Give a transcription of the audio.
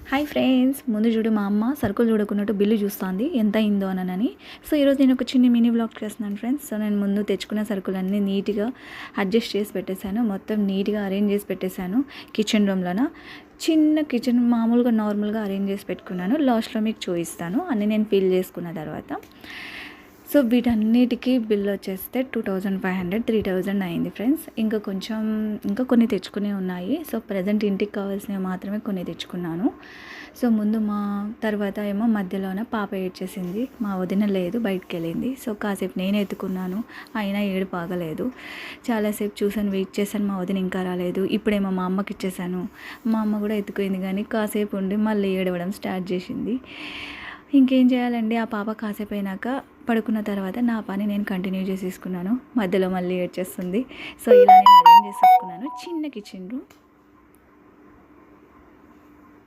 Hi friends, ముందు చూడు మా అమ్మ సరుకులు చూడకున్నట్టు బిల్లు చూస్తుంది ఎంత అయిందో అని. సో ఈరోజు నేను ఒక చిన్న మినీ వ్లాగ్ చేస్తున్నాను ఫ్రెండ్స్. సో నేను ముందు తెచ్చుకున్న సరుకులన్నీ నీట్గా అడ్జస్ట్ చేసి పెట్టేశాను, మొత్తం నీట్గా అరేంజ్ చేసి పెట్టేశాను. కిచెన్ రూమ్లోన చిన్న కిచెన్ మామూలుగా నార్మల్గా అరేంజ్ చేసి పెట్టుకున్నాను. లాస్ట్లో మీకు చూపిస్తాను అన్నీ నేను ఫిల్ చేసుకున్న తర్వాత. సో వీటన్నిటికీ బిల్ వచ్చేస్తే 2500 3000 అయింది ఫ్రెండ్స్. ఇంకా కొన్ని తెచ్చుకునే ఉన్నాయి. సో ప్రజెంట్ ఇంటికి కావాల్సినవి మాత్రమే కొన్ని తెచ్చుకున్నాను. సో ముందు మా తర్వాత ఏమో మధ్యలోన పాప ఏడ్చేసింది, మా వదిన లేదు, బయటికి వెళ్ళింది. సో కాసేపు నేను ఎత్తుకున్నాను, అయినా ఏడుపు ఆగలేదు. చాలాసేపు చూసాను, వెయిట్ చేశాను, మా వదిన ఇంకా రాలేదు. ఇప్పుడేమో మా అమ్మకి ఇచ్చేసాను, మా అమ్మ కూడా ఎత్తుకుంది. కానీ కాసేపు ఉండి మళ్ళీ ఏడవడం స్టార్ట్ చేసింది. ఇంకేం చేయాలండి, ఆ పాప కాసేపు అయినాక పడుకున్న తర్వాత నా పని నేను కంటిన్యూ చేసేసుకున్నాను. మధ్యలో మళ్ళీ ఏడ్చేస్తుంది. సో ఇలా నేను అరేంజ్ చేసేసుకున్నాను చిన్న కిచెన్ రూమ్.